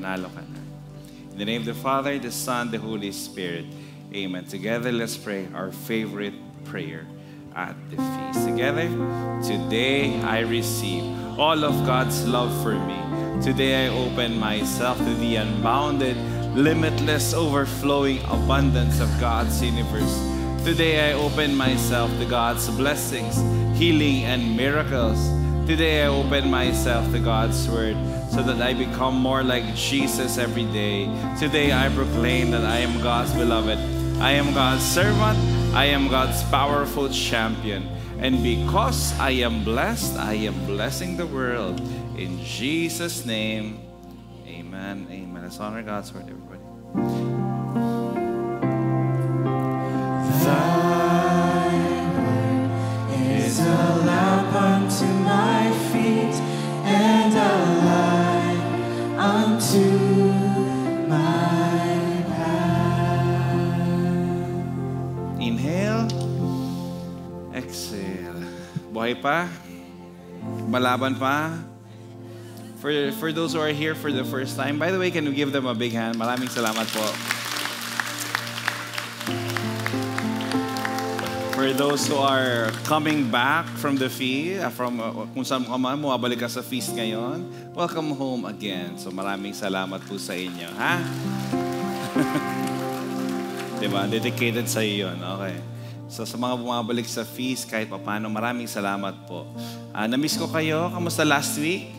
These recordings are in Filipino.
Panalo ka na. In the name of the Father, the Son, the Holy Spirit. Amen. Together, let's pray our favorite prayer at the feast. Together, today I receive all of God's love for me. Today I open myself to the unbounded, limitless, overflowing abundance of God's universe. Today I open myself to God's blessings, healing, and miracles. Today I open myself to God's word so that I become more like Jesus every day. Today I proclaim that I am God's beloved. I am God's servant. I am God's powerful champion. And because I am blessed, I am blessing the world. In Jesus' name, amen, amen. Let's honor God's word, everybody. Thy word is a lamp unto my feet and a light unto my path. Inhale. Exhale. Buhay pa? Malaban pa? For those who are here for the first time, by the way, can we give them a big hand? Maraming salamat po. For those who are coming back from the feast, kung saan ka man, mabalik ka sa feast ngayon, welcome home again. So maraming salamat po sa inyo, ha? Diba? Dedicated sa iyo yun. Okay. So sa mga bumabalik sa feast, kahit paano, maraming salamat po. Na-miss ko kayo. Kamusta last week?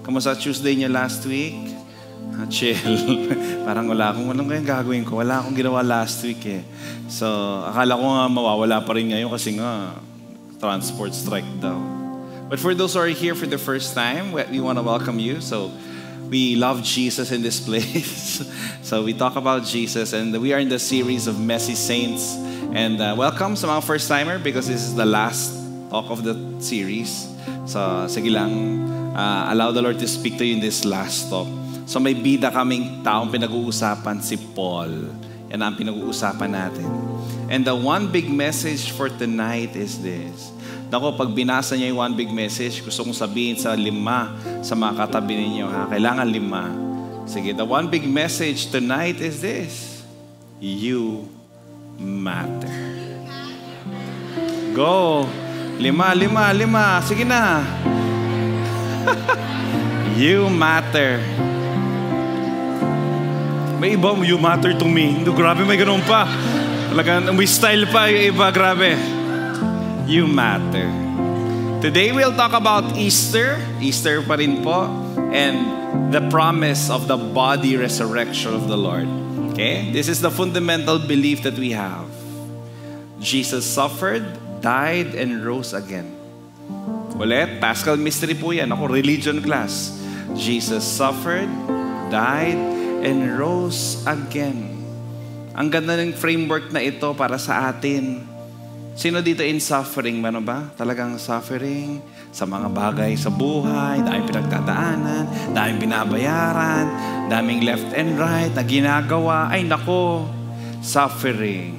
Kamusta Tuesday niyo last week? Chill. Parang anong kayong gagawin ko? Wala akong ginawa last week eh. So, akala ko nga mawawala pa rin ngayon kasi nga transport strike daw. But for those who are here for the first time, we want to welcome you. So, we love Jesus in this place. So, we talk about Jesus and we are in the series of Messy Saints. And welcome sa mga first-timer because this is the last talk of the series. So, sige lang. Allow the Lord to speak to you in this last talk. So may bida kaming taong pinag-uusapan, si Paul. Yan ang pinag-uusapan natin. And the one big message for tonight is this. Naku, pag binasa niyo yung one big message, gusto kong sabihin sa 5 sa mga katabi ninyo, ha? Kailangan 5. Sige, the one big message tonight is this. You matter. Go! 5. Sige na. You matter. May iba, you matter to me. Grabe, may ganun pa. Talagang may style pa yung iba, grabe. You matter. Today we'll talk about Easter. Easter pa rin po. And the promise of the body resurrection of the Lord. Okay? This is the fundamental belief that we have. Jesus suffered, died, and rose again. Ulit, Paschal Mystery po yan. Ako, religion class. Jesus suffered, died, and rose again. Ang ganda ng framework na ito para sa atin. Sino dito in suffering? Ano ba? Talagang suffering sa mga bagay sa buhay, daming pinagdadaanan, daming binabayaran, daming left and right na ginagawa. Ay nako, suffering.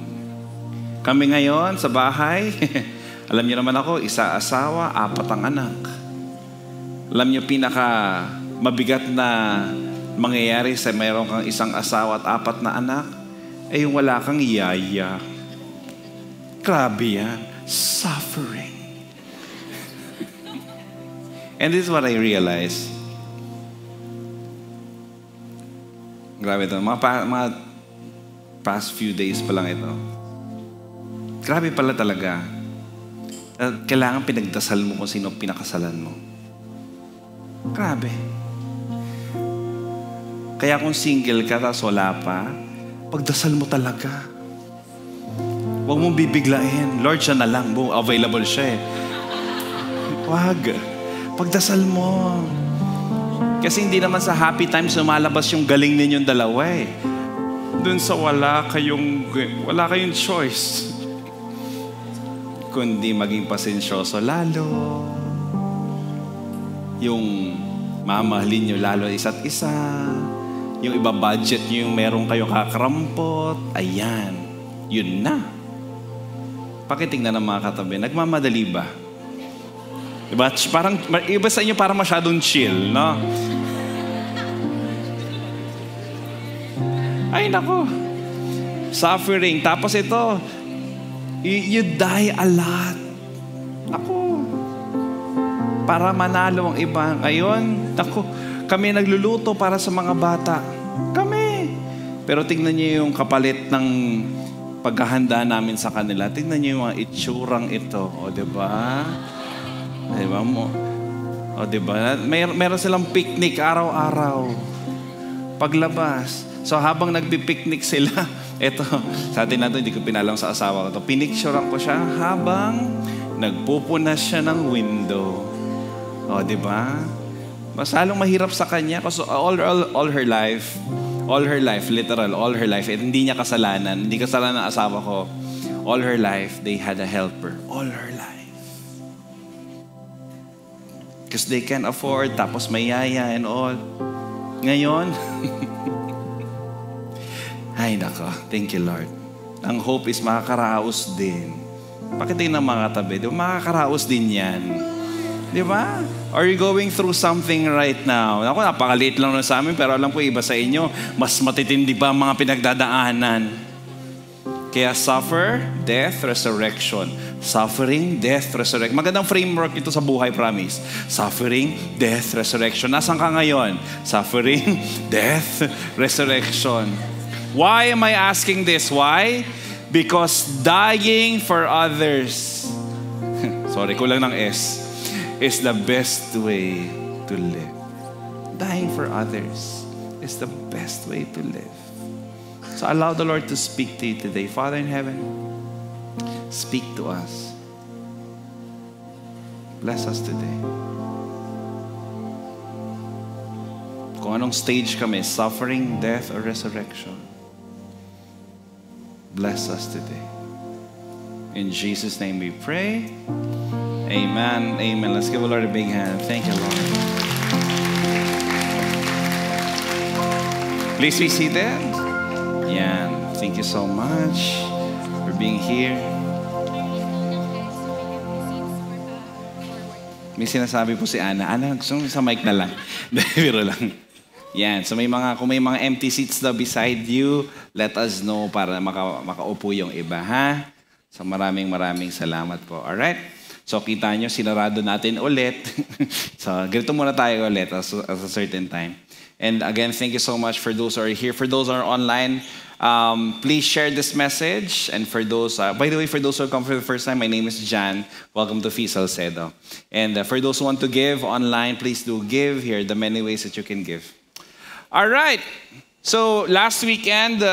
Kami ngayon sa bahay, alam niyo naman ako, 1 asawa, 4 ang anak. Alam niyo pinaka mabigat na mangyayari sa mayroon kang 1 asawa at 4 na anak, ay yung wala kang yaya. Grabe yan. Suffering. And this is what I realized. Grabe ito. Mga past few days pa lang ito. Grabe pala talaga. Kailangan pinagdasal mo kung sino pinakasalan mo. Grabe. Kaya kung single ka tapos wala pa, pagdasal mo talaga. Huwag mong bibiglain. Lord, siya na lang. Available siya eh. Huwag. Pagdasal mo. Kasi hindi naman sa happy times lumalabas yung galing ninyong dalawa eh. Doon sa wala kayong choice. Kundi maging pasensyoso lalo. Yung mamahalin nyo lalo isa't isa. Yung iba-budget nyo yung meron kayong kakarampot. Ayan. Yun na. Pakitingnan ng mga katabi. Nagmamadali ba? Diba? Parang, iba sa inyo parang masyadong chill, no? Ay, nako. Suffering. Tapos ito, you die a lot. Ako. Para manalo ang iba. Ngayon, ako, kami nagluluto para sa mga bata. Kami. Pero tingnan niyo yung kapalit ng paghahanda namin sa kanila. Tingnan niyo yung mga itsurang ito. O, diba? Diba mo? O, diba? Meron silang picnic araw-araw. Paglabas. So, habang nagpipiknik sila, ito, sa atin natin, hindi ko pinalam sa asawa ko. Pinicturean ko siya habang nagpupunas siya ng window. O, diba? Mas halong mahirap sa kanya kasi all her life, literal, all her life, hindi niya kasalanan, hindi kasalanan ng asawa ko. All her life, they had a helper. All her life. Because they can afford, tapos may yaya and all. Ngayon, ay nako, thank you Lord. Ang hope is makakaraos din. Pakitin ng mga tabi, di ba? Makakaraos din yan. Di ba? Are you going through something right now? Ako, napakaliit lang sa amin, pero alam ko iba sa inyo, mas matitindi pa ang mga pinagdadaanan. Kaya suffer, death, resurrection. Suffering, death, resurrection. Magandang framework ito sa buhay, promise. Suffering, death, resurrection. Nasaan ka ngayon? Suffering, death, resurrection. Why am I asking this? Why? Because dying for others, sorry, kulang ng S, is the best way to live. Dying for others is the best way to live. So allow the Lord to speak to you today. Father in heaven, speak to us. Bless us today. Kung anong stage kami, suffering, death, or resurrection, bless us today. In Jesus' name we pray. Amen. Amen. Let's give the Lord a big hand. Thank you, Lord. Please be seated. Yan. Thank you so much for being here. May sinasabi po si Ana. Ana, gusto sa mic na lang. Biro lang. Yan. So kung may mga empty seats daw beside you, let us know para makaupo yung iba, ha? So maraming salamat po. Alright? So kita nyo, sinarado natin ulit. So ganito muna tayo ulit at a certain time. And again, thank you so much for those who are here. For those who are online, please share this message. And for those, by the way, for those who come for the first time, my name is Jan. Welcome to Fi Salcedo. And for those who want to give online, please do give. Here are the many ways that you can give. All right. So last weekend,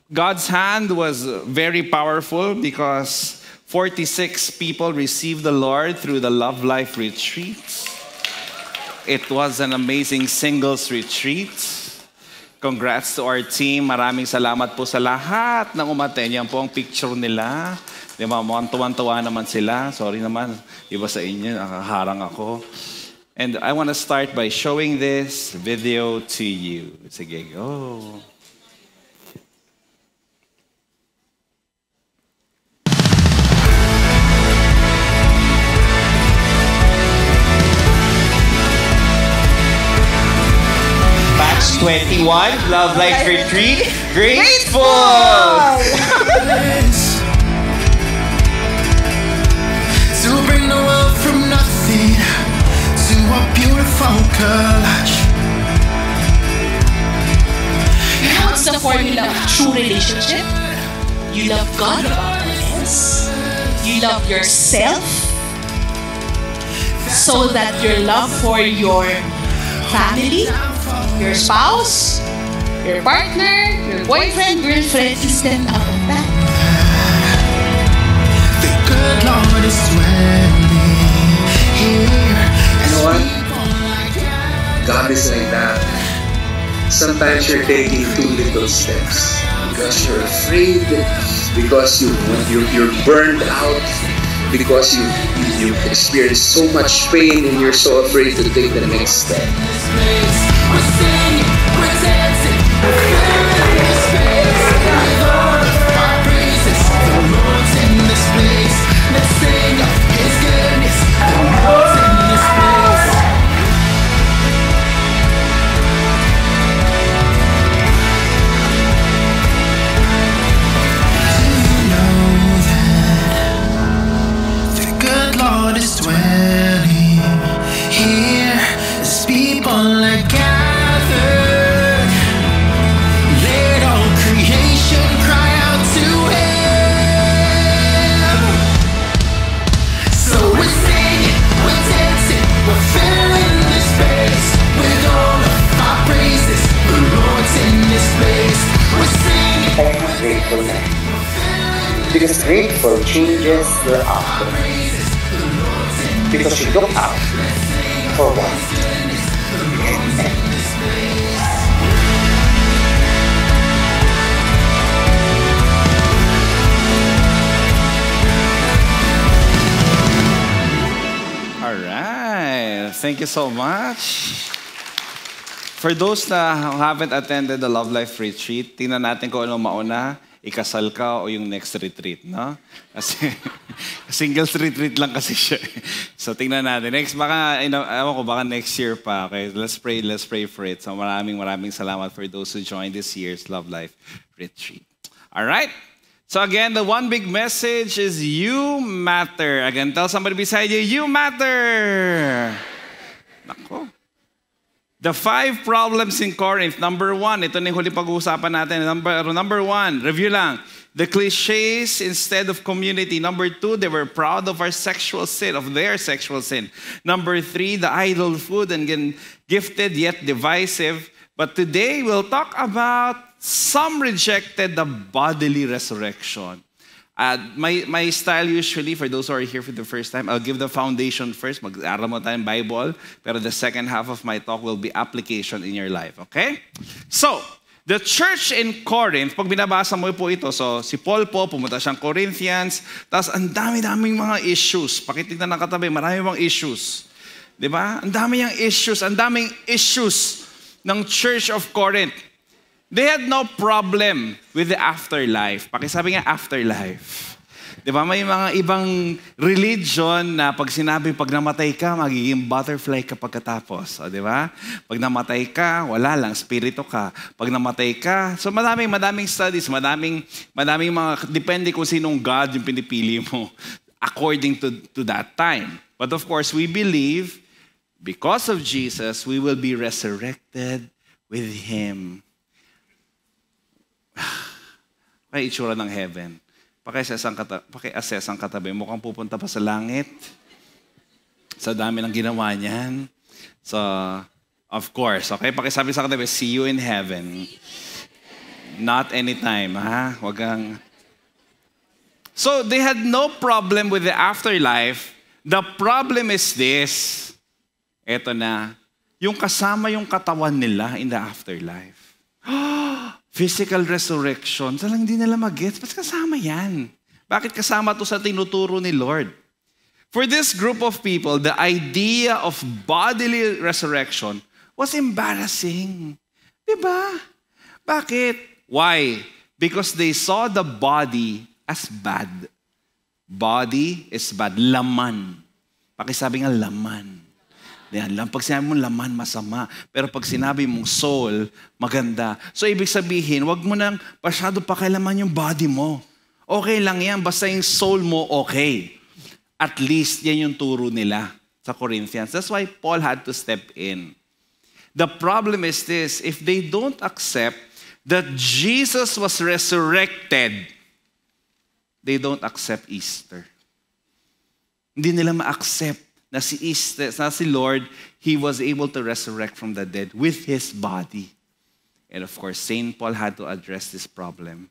God's hand was very powerful because 46 people received the Lord through the Love Life retreats. It was an amazing singles retreat. Congrats to our team. Maraming salamat po sa lahat ng umaten. Yan po ang picture nila. Di ba, tuwan-tuwa naman sila. Sorry naman, iba sa inyo, nakaharang ako. And I want to start by showing this video to you. Sige, go. Batch 21, Love Life Retreat, Grateful! To bring the world from nothing to a beautiful collage. What's the formula of true relationship? You love God above all else. You love yourself so that your love for your family, your spouse, your partner, your boyfriend, girlfriend is then out of that. The good Lord is dwelling here. You know what? God is like that. Sometimes you're taking too little steps because you're afraid, because you're burned out, because you've experienced so much pain and you're so afraid to take the next step. We're singing, we're dancing, we're filling this space. Lord, our praises, the Lord's in this place. Let's sing of His goodness, the Lord's in this place. like gathered. Let all creation cry out to Him. So we're singing, we're dancing, we're filling this space with all of our praises. The Lord's in this place. We're singing. Type of gratefulness. Because grateful changes your outlook. Because you look out for what? All right. Thank you so much. For those na who haven't attended the Love Life Retreat, tingnan natin kung ano mauna, ikasal ka o yung next retreat, no? Kasi singles retreat lang kasi siya. So tingnan natin. Next, baka, ewan ko, baka next year pa. Okay, let's pray for it. So maraming salamat for those who joined this year's Love Life Retreat. All right? So again, the one big message is you matter. Again, tell somebody beside you, you matter. Nako. The 5 problems in Corinth. Number 1, ito na yung huli pag-uusapan natin. Number 1, review lang. The cliches instead of community. Number 2, they were proud of their sexual sin. Number 3, the idol food and gifted yet divisive. But today, we'll talk about some rejected the bodily resurrection. My style usually, for those who are here for the first time, I'll give the foundation first. Mag-aral mo tayong Bible. Pero the second half of my talk will be application in your life. Okay? So, the church in Corinth, pag binabasa mo po ito, so si Paul po, pumunta siyang Corinthians, tapos ang dami-daming mga issues. Pakitignan ng katabi, marami mga issues. Di ba? Ang daming issues ng Church of Corinth. They had no problem with the afterlife. Pakisabi nga afterlife. Di ba? May mga ibang religion na pag sinabi, pag namatay ka, magiging butterfly ka pagkatapos. O, di ba? Pag namatay ka, wala lang, spirito ka. Pag namatay ka, so madaming studies, madaming mga, depende kung sinong God yung pinipili mo according to that time. But of course, we believe, because of Jesus, we will be resurrected with Him. Kaya itsura ng heaven. Paki-assess ang katabi. Mukhang pupunta pa sa langit. Sa dami ng ginawa niyan. So, of course. Okay, pakisabi sa katabi, see you in heaven. Not anytime, ha? Wag kang... So, they had no problem with the afterlife. The problem is this. Eto na. Yung kasama yung katawan nila in the afterlife. Physical resurrection. Salang hindi nila mag-gets. Ba't kasama yan? Bakit kasama to sa tinuturo ni Lord? For this group of people, the idea of bodily resurrection was embarrassing. Diba? Bakit? Why? Because they saw the body as bad. Body is bad. Laman. Pakisabi nga laman. Yan lang. Pag sinabi mong laman, masama. Pero pag sinabi mong soul, maganda. So, ibig sabihin, wag mo nang masyado pakialaman yung body mo. Okay lang yan. Basta yung soul mo, okay. At least, yan yung turo nila sa Corinthians. That's why Paul had to step in. The problem is this. If they don't accept that Jesus was resurrected, they don't accept Easter. Hindi nila ma-accept na si Lord, He was able to resurrect from the dead with His body. And of course, St. Paul had to address this problem.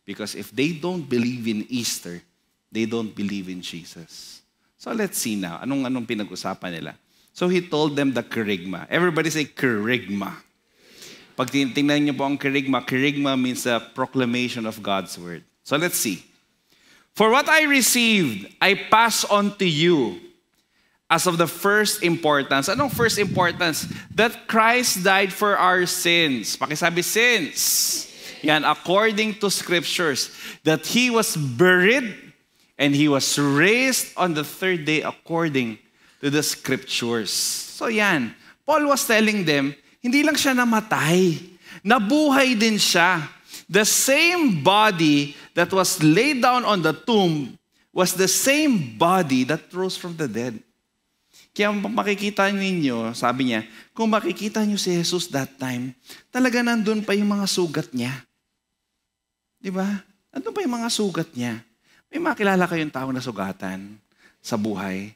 Because if they don't believe in Easter, they don't believe in Jesus. So let's see now, anong pinag-usapan nila. So he told them the kerygma. Everybody say kerygma. Pag tingnan niyo po ang kerygma means the proclamation of God's word. So let's see. For what I received, I pass on to you as of the first importance. Anong first importance? That Christ died for our sins. Pakisabi, sins. Yan, according to scriptures. That He was buried and He was raised on the third day according to the scriptures. So yan, Paul was telling them, hindi lang siya namatay. Nabuhay din siya. The same body that was laid down on the tomb was the same body that rose from the dead. Kaya makikita ninyo, sabi niya, kung makikita niyo si Jesus that time, talaga nandun pa yung mga sugat niya. Di ba? Nandun pa yung mga sugat niya. May makilala kayong taong nasugatan sa buhay.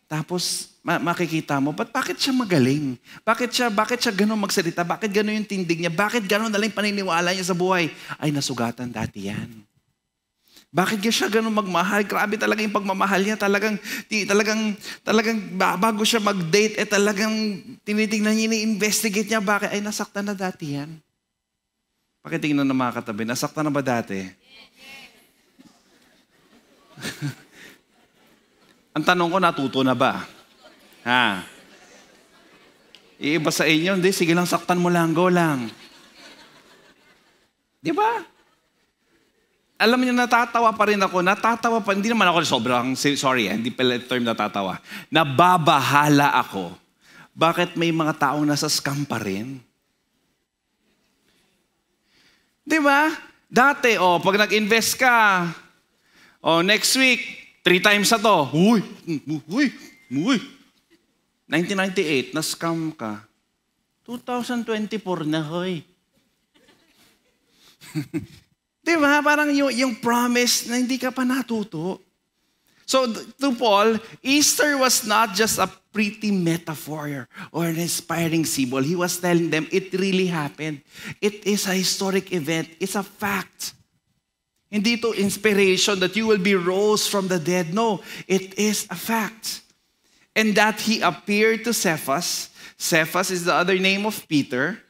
Tapos makikita mo, bakit siya magaling? Bakit siya ganun magsalita? Bakit ganun yung tindig niya? Bakit ganun nalang paniniwala niya sa buhay? Ay, nasugatan dati yan. Bakit siya ganun magmahal? Grabe talaga yung pagmamahal niya. Talagang bago siya mag-date, talagang tinitingnan niya, ini-investigate niya. Bakit? Ay, nasaktan na dati yan. Pakitingnan ng mga katabi, nasaktan na ba dati? Ang tanong ko, natuto na ba? Ha? Iiba sa inyo, hindi, sige lang, saktan mo lang, go lang. Di ba? Alam niyo, natatawa pa rin ako. Natatawa pa, hindi naman ako sobrang, sorry, hindi pala term natatawa. Nababahala ako. Bakit may mga taong nasa scam pa rin? Di ba? Dati, pag nag-invest ka, next week, 3 times na to. Uy. 1998, na-scam ka. 2024 na, hoy. Diba? Parang yung promise na hindi ka pa natuto. So to Paul, Easter was not just a pretty metaphor or an inspiring symbol. He was telling them it really happened. It is a historic event. It's a fact. Hindi to inspiration that you will be rose from the dead. No, it is a fact. And that he appeared to Cephas. Cephas is the other name of Peter.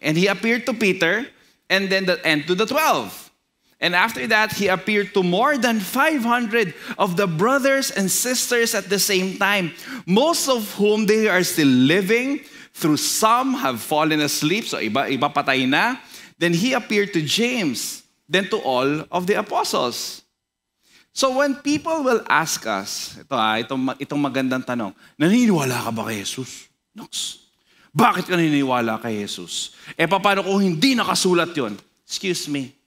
And he appeared to Peter. And then to the 12. And after that, he appeared to more than 500 of the brothers and sisters at the same time, most of whom they are still living, through some have fallen asleep, so iba patay na. Then he appeared to James, then to all of the apostles. So when people will ask us, itong magandang tanong, naniniwala ka ba kay Jesus? Nox. Bakit ka naniniwala kay Jesus? Paano kung hindi nakasulat yon? Excuse me.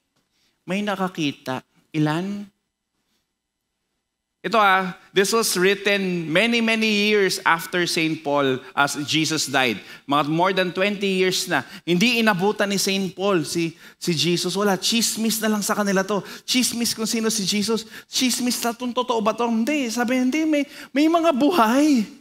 May nakakita. Ilan? Ito this was written many years after St. Paul as Jesus died. More than 20 years na. Hindi inabutan ni St. Paul si Jesus. Wala, chismis na lang sa kanila to. Chismis kung sino si Jesus. Chismis na totoo ba to? Hindi. Sabi, hindi. May mga buhay.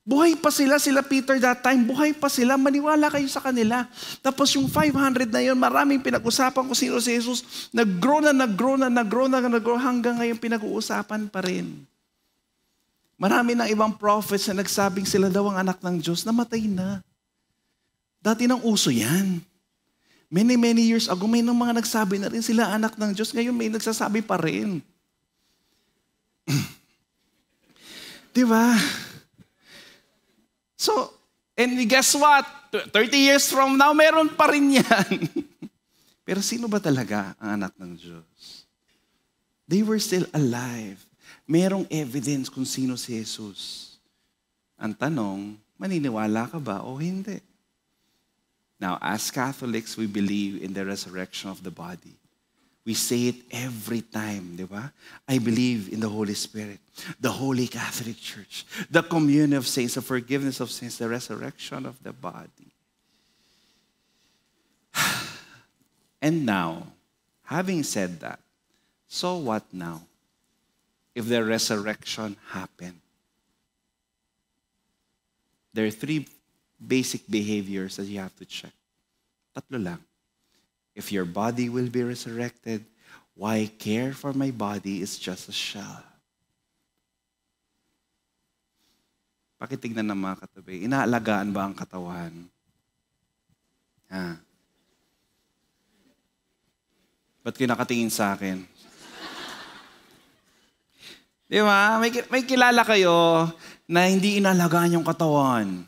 Buhay pa sila Peter that time, buhay pa sila, maniwala kayo sa kanila. Tapos yung 500 na yun, maraming pinag-usapan kung sino si Jesus, nag-grow hanggang ngayon pinag-uusapan pa rin. Marami ng ibang prophets na nagsabing sila daw ang anak ng Diyos, namatay na. Dati nang uso yan. Many years ago, may mga nagsabi na rin sila anak ng Diyos, ngayon may nagsasabi pa rin. Diba? So, and guess what? 30 years from now, meron pa rin yan. Pero sino ba talaga ang anak ng Diyos? They were still alive. Merong evidence kung sino si Jesus. Ang tanong, maniniwala ka ba o hindi? Now, as Catholics, we believe in the resurrection of the body. We say it every time, di ba? I believe in the Holy Spirit, the Holy Catholic Church, the communion of saints, the forgiveness of sins, the resurrection of the body. And now, having said that, so what now? If the resurrection happened, there are 3 basic behaviors that you have to check. 3 lang. If your body will be resurrected, why care for my body is just a shell. Pakitignan ng mga katabi, inaalagaan ba ang katawan? Ba't kinakatingin sa akin? Di ba? May kilala kayo na hindi inaalagaan yung katawan.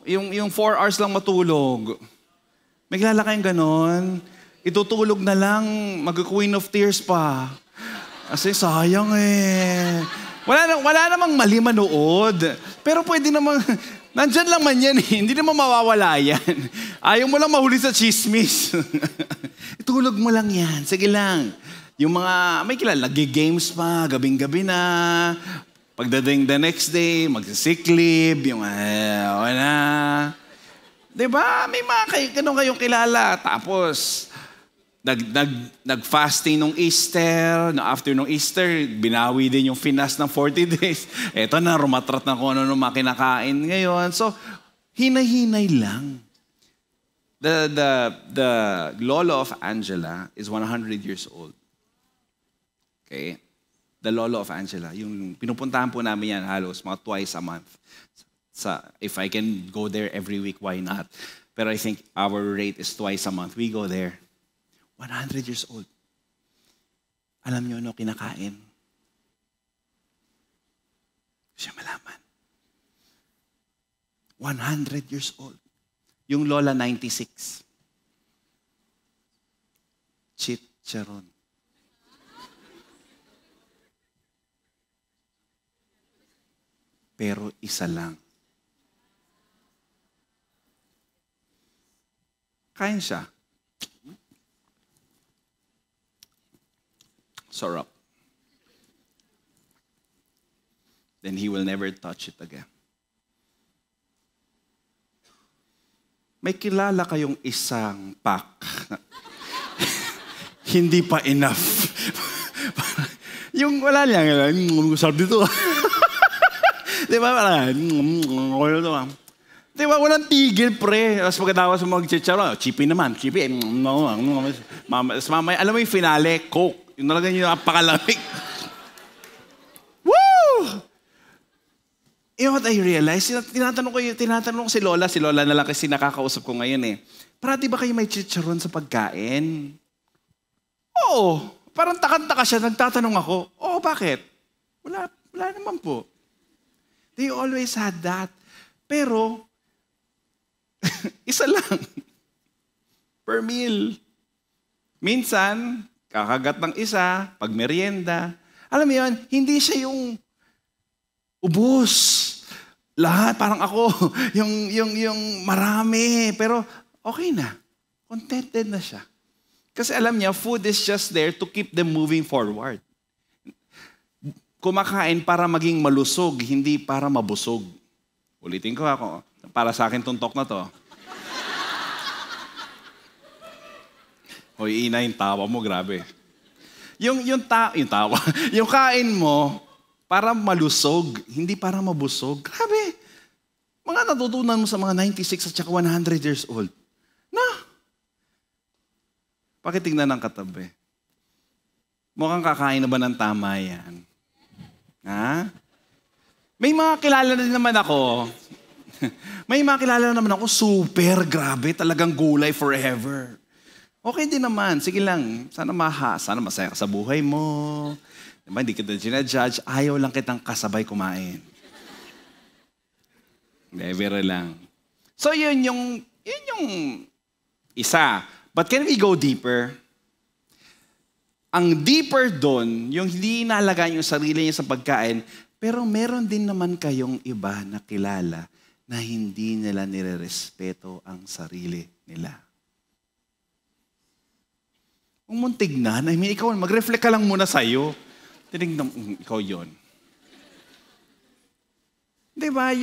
Yung 4 hours lang matulog. May kilala kayong ganon? Itutulog na lang, mag-Queen of Tears pa. Kasi sayang Wala namang mali manood. Pero pwede namang, nandyan lang man yan hindi naman mawawala yan. Ayaw mo lang mahuli sa chismis. Itulog mo lang yan, sige lang. Yung mga, may kilala, games pa, gabing-gabi na, Pagdating the next day, mag-sick leave, yung wala. Diba? May mga ganun kayong kilala. Tapos, nag-fasting nung Easter. After nung Easter, binawi din yung finas ng 40 days. Eto na, rumatrat na kung ano mga kinakain ngayon. So, hinay-hinay lang. The Lolo of Angela is 100 years old. Okay? The Lolo of Angela. Yung pinupuntahan po namin yan halos mga twice a month. If I can go there every week, why not? Pero I think our rate is twice a month. We go there. 100 years old. Alam niyo ano kinakain? Siya malaman. 100 years old. Yung Lola 96. Chicharon. Pero isa lang. Kain siya. Sarap. Then he will never touch it again. May kilala kayong isang pack na hindi pa enough. Yung wala lang, sarap dito. Di ba? Parang, di ba? Walang tigil, pre. Tapos pagkatapos mag-chicharo, chippy naman. Chippy. Alam mo yung finale, Coke. Yung talaga yung napakalamig. Woo! You know what I realized? Tinatanong ko si Lola na lang kasi nakakausap ko ngayon eh. Parati ba kayo may chicharon sa pagkain? Oo. Parang takot-taka siya, nagtatanong ako. Oo, bakit? Wala naman po. They always had that. Pero, isa lang. Per meal. Minsan, kakagat ng isa, pag merienda. Alam mo yun, hindi siya yung ubos. Lahat, parang ako. yung marami. Pero, okay na. Contented na siya. Kasi alam niya, food is just there to keep them moving forward. Kumakain para maging malusog, hindi para mabusog. Ulitin ko ako. Para sa akin tuntok na to. Hoy, ina yung tawa mo, grabe. Yung tawa, yung kain mo, para malusog, hindi para mabusog. Grabe. Mga natutunan mo sa mga 96 at saka 100 years old. No. Pakitignan ng katabi. Mukhang kakain na ba ng tama yan? Ha? May mga kilala din naman ako. May mga kilala naman ako, super grabe, talagang gulay forever. Okay din naman, sige lang. Sana masaya ka sa buhay mo. Diba, hindi kita ginajudge. Ayaw lang kitang kasabay kumain. Never lang. So yun yung isa. But can we go deeper? Ang deeper doon, yung hindi inalagaan yung sarili niya sa pagkain, pero meron din naman kayong iba na kilala na hindi nila nirerespeto ang sarili nila. Kung mong tignan, ikaw, mag-reflect ka lang muna sa'yo. Tinignan, ikaw yun. Diba,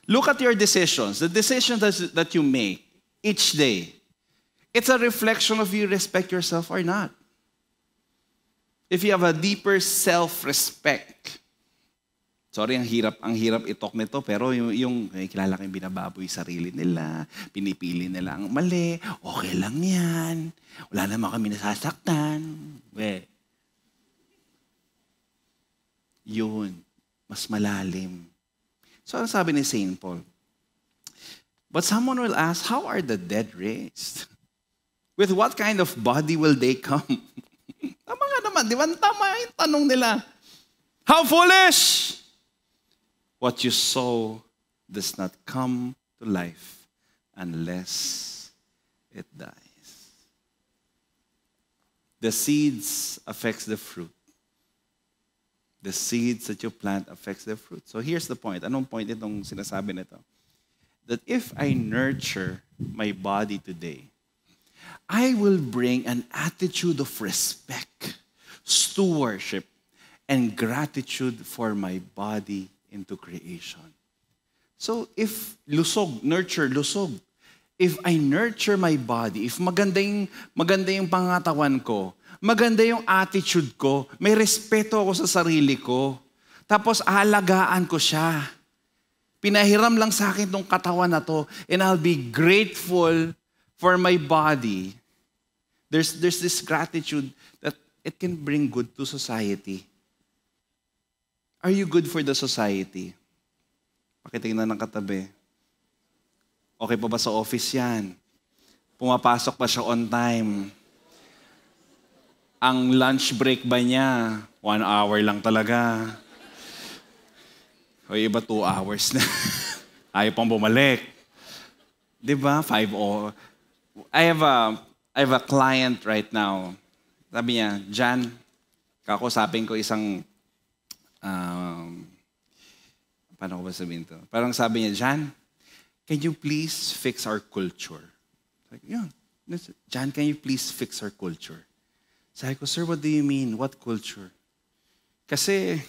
look at your decisions. The decisions that you make each day. It's a reflection of you respect yourself or not. If you have a deeper self-respect. Sorry, ang hirap itok nito, pero yung kilala kayong binababoy sarili nila, pinipili nila ang mali, okay lang yan. Wala naman kami nasasaktan. Yun, mas malalim. So, ano sabi ni St. Paul? But someone will ask, how are the dead raised? With what kind of body will they come? Tama nga naman, di ba? Tama yung tanong nila. How foolish! What you sow does not come to life unless it dies. The seeds affects the fruit. The seeds that you plant affects the fruit. So here's the point. Anong point itong sinasabi nito? That if I nurture my body today, I will bring an attitude of respect, stewardship, and gratitude for my body into creation. So if lusog, nurture, lusog. If I nurture my body, if maganda yung pangatawan ko, maganda yung attitude ko, may respeto ako sa sarili ko, tapos aalagaan ko siya. Pinahiram lang sa akin tong katawan na to, and I'll be grateful for my body. There's this gratitude that it can bring good to society. Are you good for the society? Pakitingnan ng katabi. Okay pa ba sa office yan? Pumapasok pa siya on time? Ang lunch break ba niya? 1 hour lang talaga. O iba 2 hours na. Ayaw pang bumalik. Diba? 5 hours. I have a client right now. Sabi niya, Jan, kakusapin ko isang, paano ko ba sabihin to? Parang sabi niya, Jan, can you please fix our culture? Like, yeah. Jan, can you please fix our culture? Sabi ko, sir, what do you mean? What culture? Kasi,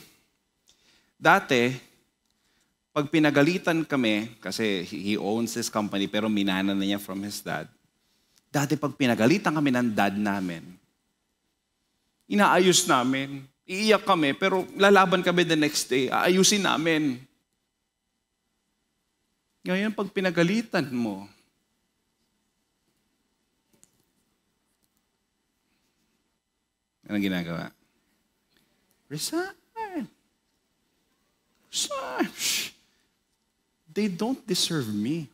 dati, pag pinagalitan kami, kasi he owns this company, pero minana na niya from his dad. Dati pag pinagalitan kami ng dad namin, inaayos namin. Iiyak kami, pero lalaban kami the next day. Aayusin namin. Ngayon, pag pinagalitan mo, anong ginagawa? Resign. Resign. They don't deserve me.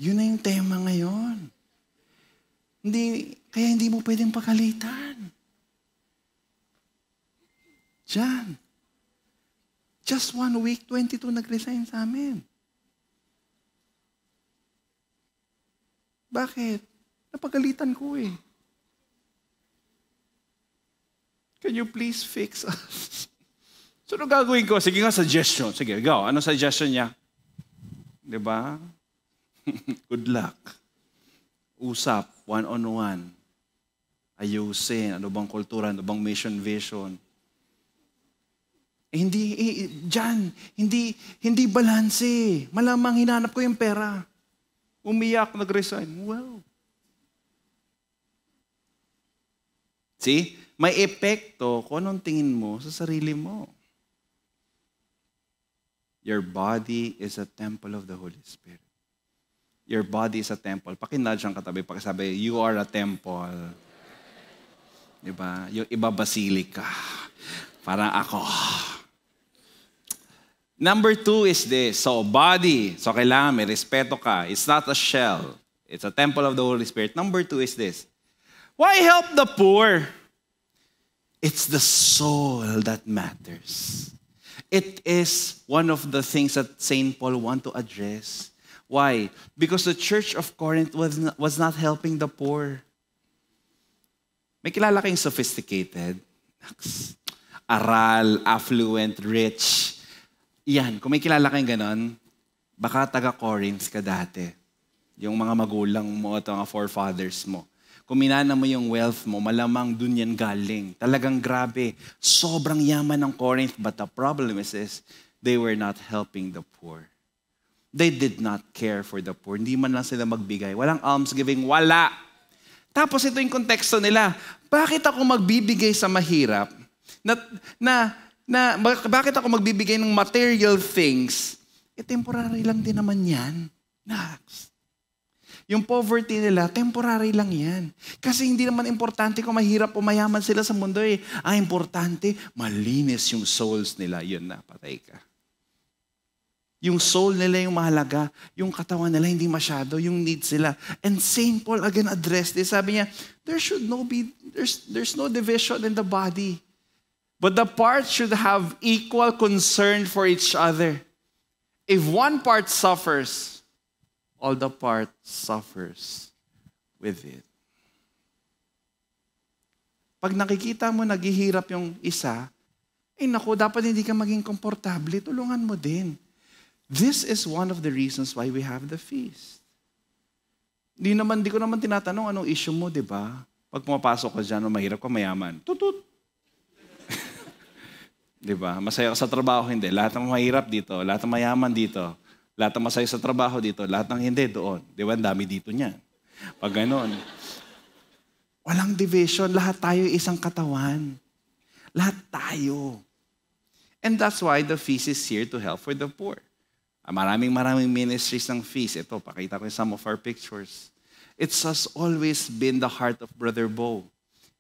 Yun na yung tema ngayon. Kaya hindi mo pwedeng pagalitan. Diyan. Just 1 week, 22 nag-resign sa amin. Bakit? Napagalitan ko eh. Can you please fix us? So, ano gagawin ko? Sige nga, suggestion. Sige, go. Ano suggestion niya? Diba? Good luck. Usap, one-on-one. Ayusin, ano bang kultura, ano bang mission, vision. Hindi balanse. Malamang hinanap ko yung pera. Umiyak, nag-resign. Well. See? May epekto kung anong tingin mo sa sarili mo. Your body is a temple of the Holy Spirit. Your body is a temple. Pakinadya ang katabi, pakisabi, you are a temple. Diba? Yung iba basilika. Parang ako. Number 2 is this. So, body. So, kailangan may respeto ka. It's not a shell. It's a temple of the Holy Spirit. Number 2 is this. Why help the poor? It's the soul that matters. It is one of the things that St. Paul want to address. Why? Because the church of Corinth was not helping the poor. May kilala kayong sophisticated, aral, affluent, rich. Yan, kung may kilala kayong ganon, baka taga-Corinth ka dati. Yung mga magulang mo at mga forefathers mo. Kung minana mo yung wealth mo, malamang dun yan galing. Talagang grabe. Sobrang yaman ng Corinth. But the problem is they were not helping the poor. They did not care for the poor. Hindi man lang sila magbigay. Walang almsgiving. Wala. Tapos ito yung konteksto nila. Bakit ako magbibigay sa mahirap? Bakit ako magbibigay ng material things? Temporary lang din naman yan. Next. Yung poverty nila, temporary lang yan. Kasi hindi naman importante kung mahirap o mayaman sila sa mundo eh. Ang importante, malinis yung souls nila. Yun na, patay ka. Yung soul nila yung mahalaga. Yung katawan nila hindi masyado. Yung needs nila. And St. Paul again addressed this. Sabi niya, there's no division in the body. But the parts should have equal concern for each other. If one part suffers, all the part suffers with it. Pag nakikita mo naghihirap yung isa, naku, dapat hindi ka maging komportable. Tulungan mo din. This is one of the reasons why we have the feast. Di ko naman tinatanong anong issue mo, di ba? Pag pumapasok ka dyan, mahirap ka, mayaman. Tutut. Di ba? Masaya ka sa trabaho, hindi. Lahat ng mahirap dito, lahat ng mayaman dito, lahat ng masaya sa trabaho dito, lahat ng hindi doon. Di ba? Ang dami dito niyan. Pag ganon. Walang division. Lahat tayo isang katawan. Lahat tayo. And that's why the feast is here to help for the poor. Maraming ministries ng feast. Ito, pakita ko some of our pictures. It has always been the heart of Brother Bo.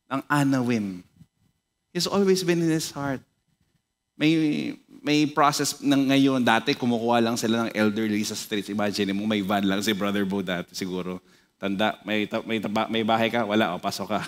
Ang Anawim. He's always been in his heart. May process ng ngayon. Dati, kumukuha lang sila ng elderly sa streets. Imagine mo, may van lang si Brother Bo dati siguro. Tanda, may bahay ka? Wala, pasok ka.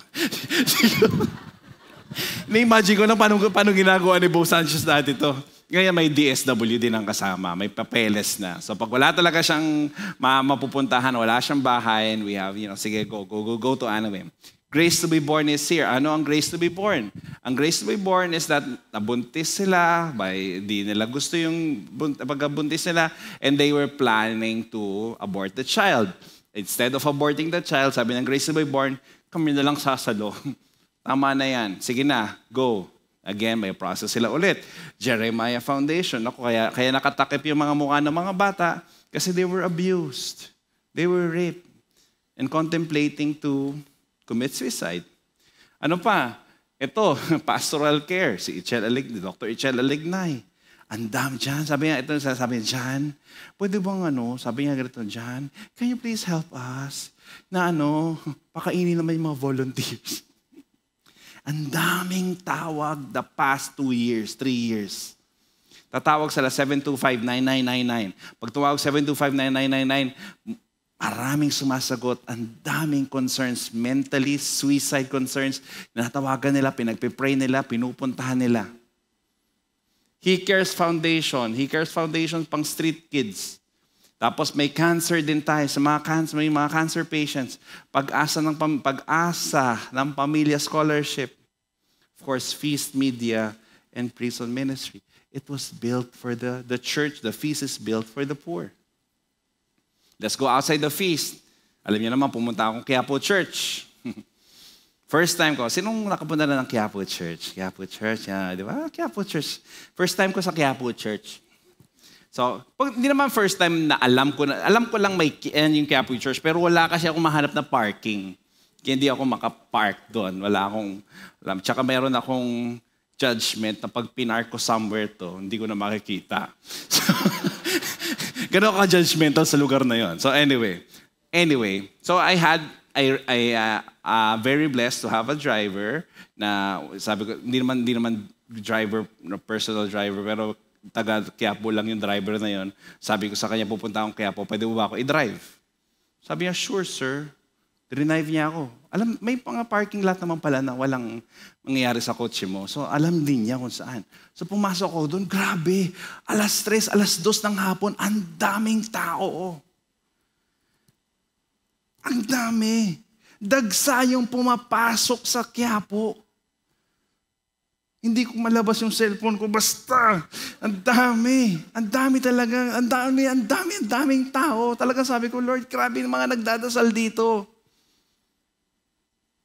Na-imagine ko na paano ginagawa ni Bo Sanchez dati to. Ngayon may DSW din ang kasama, may papeles na. So pag wala talaga siyang mapupuntahan, wala siyang bahay, we have, sige, go to Anawim. Grace to be born is here. Ano ang grace to be born? Ang grace to be born is that nabuntis sila, di nila gusto yung pagkabuntis nila, and they were planning to abort the child. Instead of aborting the child, sabi ng grace to be born, kami na lang sasalo. Tama na yan. Sige na, go. Again, may process sila ulit. Jeremiah Foundation. Kaya nakatakip yung mga mukha ng mga bata kasi they were abused. They were raped and contemplating to commit suicide. Ano pa? Ito, pastoral care. Si Dr. Ichel Alignay. Ang dami dyan. Sabi niya, Jan, pwede bang sabi niya ganito, Jan, can you please help us na pakainin naman yung mga volunteers. Ang daming tawag the past 2 years, 3 years. Tatawag sila 725-9999. Pag tumawag 725-9999, maraming sumasagot. Ang daming concerns, mentally, suicide concerns. Natawagan nila, pinagpipray nila, pinupuntahan nila. He Cares Foundation pang street kids. Tapos may cancer din tayo sa may mga cancer patients. Pag-asa ng Pamilya Scholarship. Of course, Feast Media and Prison Ministry. It was built for the church. The feast is built for the poor. Let's go outside the feast. Alam niyo naman, pumunta akong Quiapo Church. First time ko. Sinong nakapunta na ng Quiapo Church? Quiapo Church, di ba? Quiapo Church. First time ko sa Quiapo Church. So, hindi naman first time na alam ko lang may yung Quiapo Church, pero wala kasi akong mahanap na parking. Kaya hindi ako makapark doon. Wala akong alam. Tsaka meron akong judgment na pag pinark ko somewhere to, hindi ko na makikita. So, gano'n ka judgmental sa lugar na yon. So anyway, so I very blessed to have a driver na sabi ko, hindi naman driver, personal driver, pero taga Quiapo lang yung driver na yon. Sabi ko sa kanya, pupunta akong Quiapo, pwede mo ba ako i-drive? Sabi niya, sure sir. Drive niya ako. Alam, may mga parking lot naman pala na walang mangyayari sa kotse mo. So alam din niya kung saan. So pumasok ako doon, grabe. 3:00, 2:00 ng hapon, ang daming tao. Ang dami. Dagsa yung pumapasok sa Quiapo. Hindi ko malabas yung cellphone ko, basta. Ang dami. Ang dami talaga. Ang daming tao. Talagang sabi ko, Lord, grabe yung mga nagdadasal dito.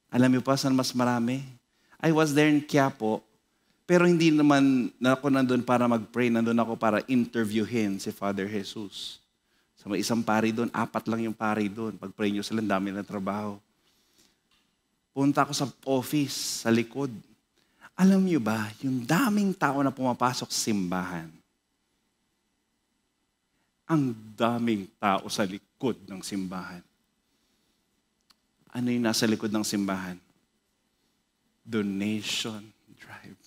Alam niyo pa saan mas marami? I was there in Quiapo, pero hindi naman ako nandun para mag-pray. Nandun ako para interviewin si Father Jesus. So may isang pari doon, 4 lang yung pari doon. Pag-pray niyo sila, dami ng trabaho. Punta ako sa office, sa likod. Alam niyo ba, yung daming tao na pumapasok sa simbahan, ang daming tao sa likod ng simbahan. Ano yung nasa likod ng simbahan? Donation drive.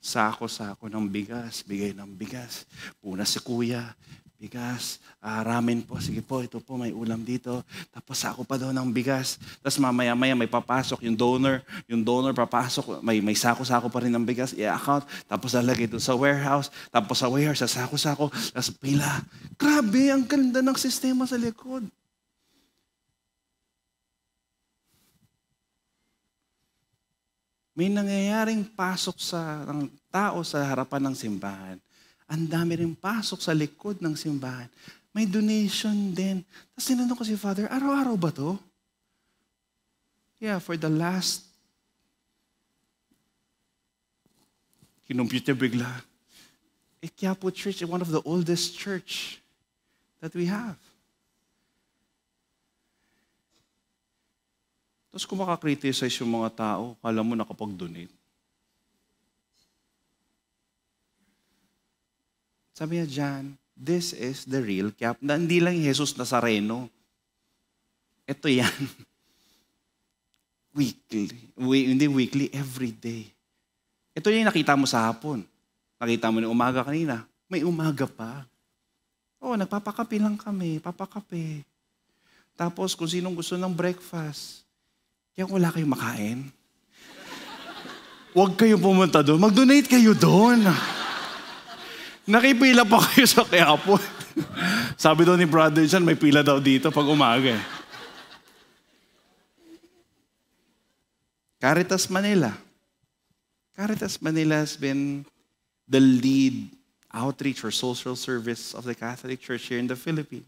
Sako-sako ng bigas, bigay ng bigas. Puna si kuya, bigas, ramen po. Sige po, ito po, may ulam dito. Tapos sako pa daw ng bigas. Tapos mamaya-maya may papasok yung donor. Yung donor papasok, may sako-sako pa rin ng bigas, i-account. Tapos lalagay doon sa warehouse. Tapos sa warehouse, sa sako-sako. Tapos pila. Grabe, ang ganda ng sistema sa likod. May nangyayaring pasok ng tao sa harapan ng simbahan. Ang dami rin pasok sa likod ng simbahan. May donation din. Tapos tinanong ko si Father, araw-araw ba to? Yeah, for the last... Kinumpute niya bigla. Quiapo Church is one of the oldest church that we have. Tapos kung makakriticize yung mga tao, kala mo nakapag-donate. Sabi niya dyan, this is the real Quiapo. Na hindi lang Jesus Nazareno. Ito yan. Hindi weekly, every day. Ito yung nakita mo sa hapon. Nakita mo ni umaga kanina. May umaga pa. Nagpapakape lang kami. Papakape. Tapos kung sinong gusto ng breakfast, kaya wala kayong makain, huwag kayong pumunta doon. Mag-donate kayo doon. Nakipila pa kayo sa Quiapo. Sabi daw ni brother dyan, may pila daw dito pag umaga. Caritas Manila. Caritas Manila has been the lead outreach or social service of the Catholic Church here in the Philippines.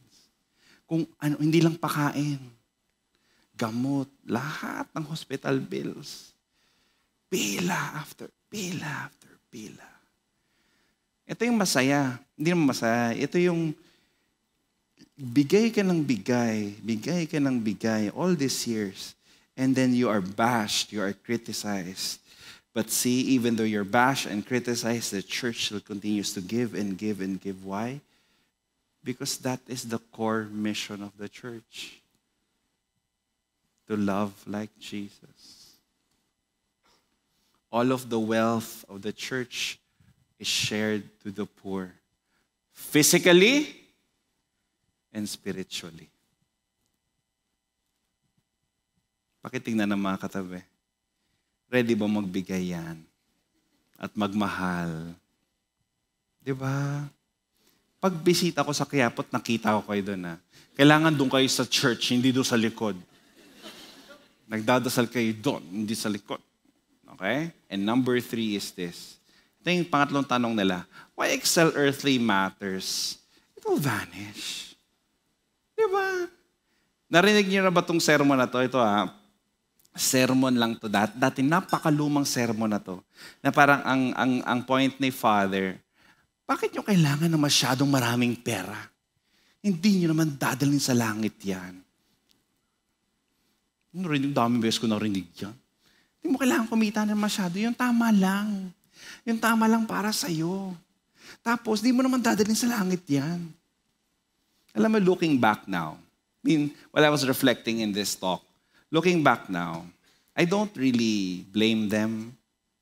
Kung ano, hindi lang pakain, gamot, lahat ng hospital bills. Pila after pila after pila. Ito yung masaya. Hindi naman masaya. Ito yung bigay ka ng bigay all these years. And then you are bashed, you are criticized. But see, even though you're bashed and criticized, the church still continues to give and give and give. Why? Because that is the core mission of the church. To love like Jesus. All of the wealth of the church is shared to the poor. Physically and spiritually. Pakitingnan ng mga katabi. Ready ba magbigay yan? At magmahal? Diba? Pag bisita ko sa Quiapo, nakita ko kayo doon. Kailangan doon kayo sa church, hindi doon sa likod. Nagdadasal kayo doon, hindi sa likod. Okay? And number 3 is this. Ito yung pangatlong tanong nila. Why excel earthly matters? It will vanish. Diba? Narinig niyo na ba itong sermon na to? Ito sermon lang to. Dati napakalumang sermon na to. Na parang ang point ni Father, bakit nyo kailangan na masyadong maraming pera? Hindi nyo naman dadalhin sa langit yan. Daming beses ko narinig yan. Hindi mo kailangan kumita na masyado. Yung tama lang. Yung tama lang para sa'yo. Tapos, di mo naman dadalhin sa langit yan. Alam mo, looking back now, while I was reflecting in this talk, looking back now, I don't really blame them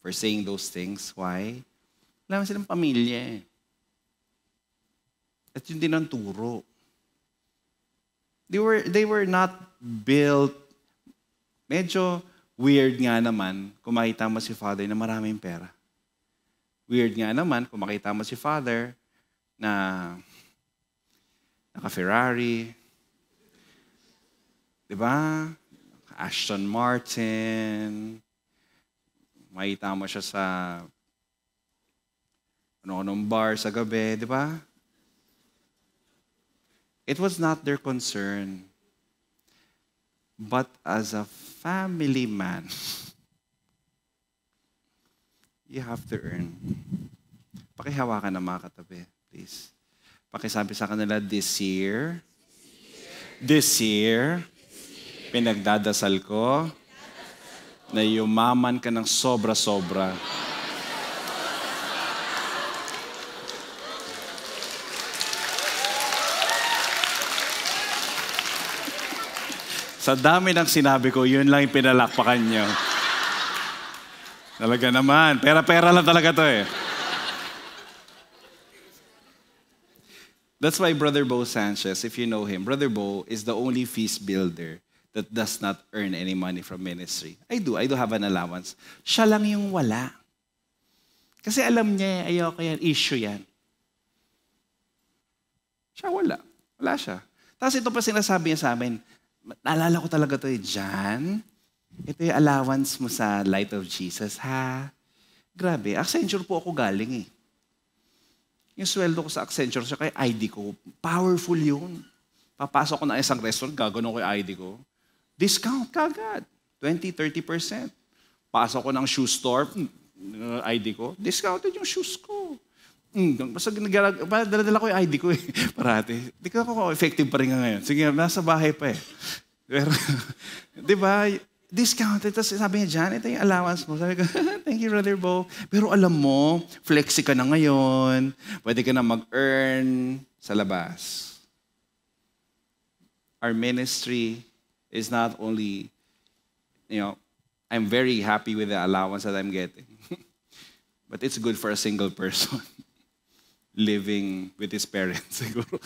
for saying those things. Why? Wala naman silang pamilya. At yun din ang turo. They were not built. Medyo weird nga naman kung makita mo si Father na maraming pera. Weird nga naman kung makita mo si Father na naka-Ferrari. Diba? Aston Martin. Makita mo siya sa ano-anong bar sa gabi. Diba? It was not their concern. But as a family man, you have to earn. Pakihawakan ng mga katabi, please. Pakisabi sa kanila, this year, pinagdadasal ko na yumaman ka ng sobra-sobra. Sa dami ng sinabi ko, yun lang yung pinalakpakan nyo. Talaga naman. Pera-pera lang talaga to eh. That's why Brother Bo Sanchez, if you know him, Brother Bo is the only feast builder that does not earn any money from ministry. I do have an allowance. Siya lang yung wala. Kasi alam niya, ayoko yan, issue yan. Siya wala. Wala siya. Tapos ito pa sinasabi niya sa amin, naalala ko talaga to eh, John, ito yung allowance mo sa Light of Jesus, ha? Grabe, Accenture po ako galing eh. Yung sweldo ko sa Accenture, siya kay ID ko, powerful yun. Papasok ko na isang restaurant, gagawin ko yung ID ko. Discount kagad. 20-30%. Pasok ko ng shoe store, ID ko, discounted yung shoes ko. Basta dala-dala ko yung ID ko eh. Parati. Di ko ako effective pa rin ngayon. Sige, nasa bahay pa eh. Pero, di ba, discounted. Tapos sabi niya, Jan, ito yung allowance mo. Sabi ko, thank you, Brother Bo. Pero alam mo, flexi ka na ngayon. Pwede ka na mag-earn sa labas. Our ministry is not only, I'm very happy with the allowance that I'm getting. But it's good for a single person living with his parents, siguro.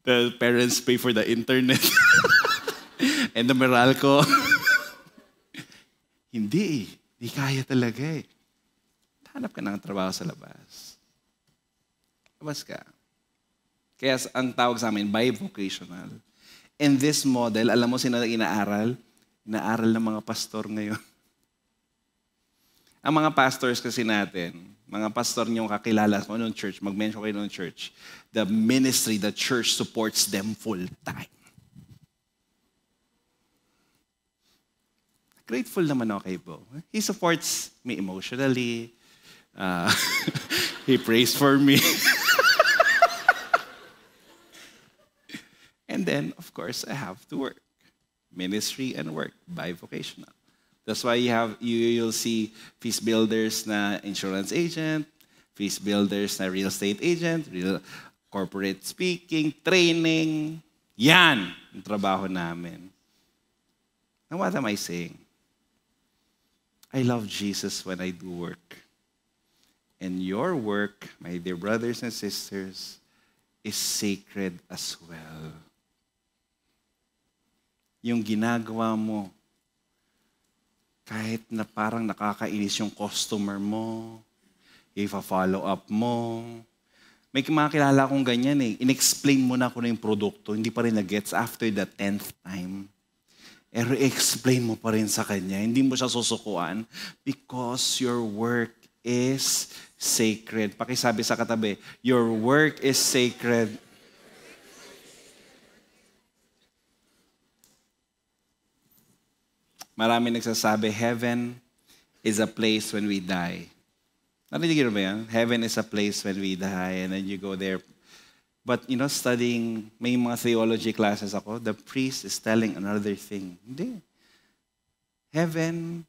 The parents pay for the internet. And the Meralco. Hindi kaya talaga eh. Hanap ka ng trabaho sa labas. Labas ka. Kaya ang tawag sa amin, bivocational. And this model, alam mo sino inaaral? Inaaral ng mga pastor ngayon. Ang mga pastors kasi natin, mga pastor niyong kakilala ko noong church, mag-mention kayo noong church, the ministry, the church supports them full-time. Grateful naman ako kay Bo. He supports me emotionally. He prays for me. And then, of course, I have to work. Ministry and work, bivocational. That's why you'll see feast builders na insurance agent, feast builders na real estate agent, real corporate speaking, training. Yan ang trabaho namin. Now what am I saying? I love Jesus when I do work. And your work, my dear brothers and sisters, is sacred as well. Yung ginagawa mo, kahit na parang nakakainis yung customer mo, i-follow up mo. May mga kilala akong ganyan eh. In-explain mo na kung yung produkto, hindi pa rin na-gets after the 10th time. I-explain mo pa rin sa kanya. Hindi mo siya susukuan because your work is sacred. Pakisabi sa katabi, your work is sacred. Marami nagsasabi, heaven is a place when we die. Narinig ba yan? Heaven is a place when we die and then you go there. But, studying, may mga theology classes ako, the priest is telling another thing. Hindi. Heaven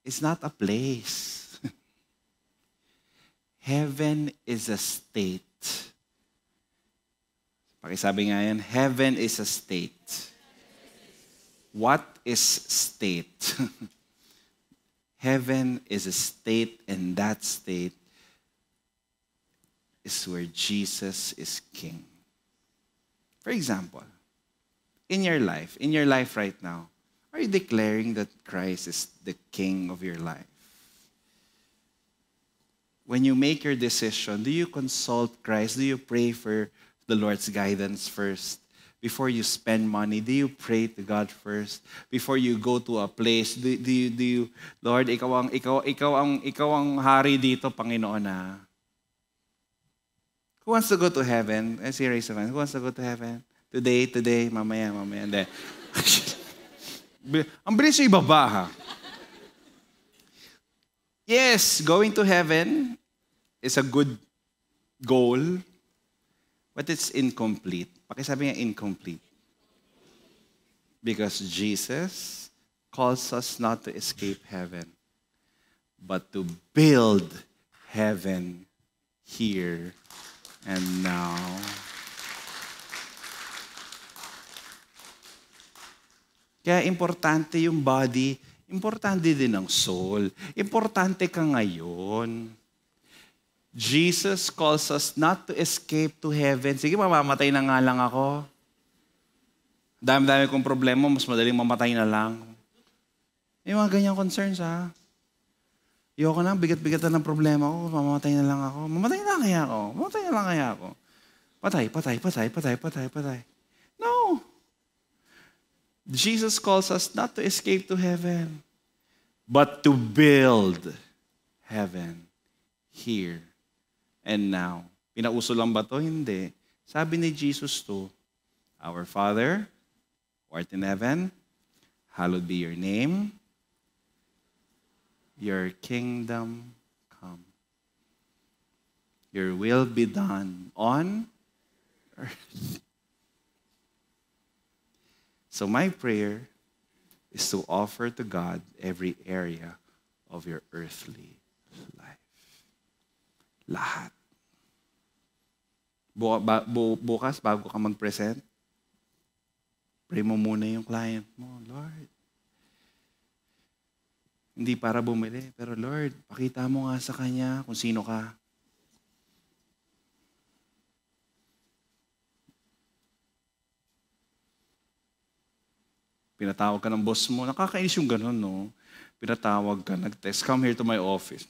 is not a place. Heaven is a state. Pakisabi nga yan, heaven is a state. What is state? Heaven is a state, and that state is where Jesus is King. For example, in your life right now, are you declaring that Christ is the King of your life? When you make your decision, do you consult Christ? Do you pray for the Lord's guidance first? Before you spend money, do you pray to God first? Before you go to a place, do you Lord, ikaw ang hari dito, Panginoon na. Who wants to go to heaven? I see raise of hand. Who wants to go to heaven? Today, mamaya. Hindi. Ang bilis yung ibaba, ha? Yes, going to heaven is a good goal, but it's incomplete. Pakisabi nga incomplete. Because Jesus calls us not to escape heaven, but to build heaven here and now. Kaya importante yung body, importante din ang soul. Importante ka ngayon. Jesus calls us not to escape to heaven. Sige, mamamatay na nga lang ako. Dami-dami kong problema, mas madaling mamatay na lang. May mga ganyang concerns, ha? Ayoko na, bigat-bigatan ng problema ko, mamamatay na lang ako. Mamatay na lang kaya ako. Patay. No! Jesus calls us not to escape to heaven, but to build heaven here and now. Pinauso lang ba to? Hindi. Sabi ni Jesus to, Our Father, art in heaven, hallowed be your name. Your kingdom come. Your will be done on earth. So my prayer is to offer to God every area of your earthly life. Lahat. Bukas, bago ka mag-present, pray mo muna yung client mo. Lord, hindi para bumili, pero Lord, pakita mo nga sa kanya kung sino ka. Pinatawag ka ng boss mo. Nakakainis yung ganun, no? Pinatawag ka, nag-text, come here to my office.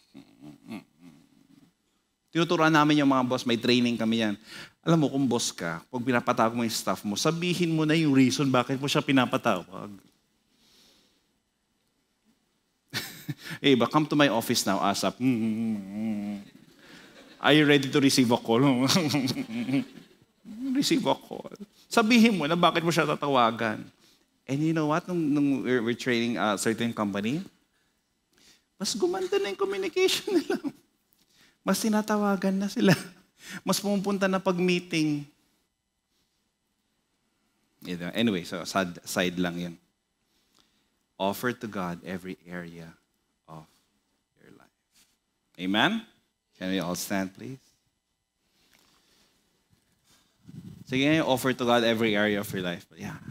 Tinuturuan namin yung mga boss, may training kami yan. Alam mo, kung boss ka, pag pinapatawag mo yung staff mo, sabihin mo na yung reason bakit mo siya pinapatawag. Iba, come to my office now, ASAP. Are you ready to receive a call? Receive a call. Sabihin mo na bakit mo siya tatawagan. And you know what? Nung we're training a certain company, mas gumanda na yung communication nila. Mas tinatawagan na sila. Mas pumupunta na pag-meeting. Anyway, so side lang yun. Offer to God every area of your life. Amen? Can we all stand, please? Sige, offer to God every area of your life. But yeah.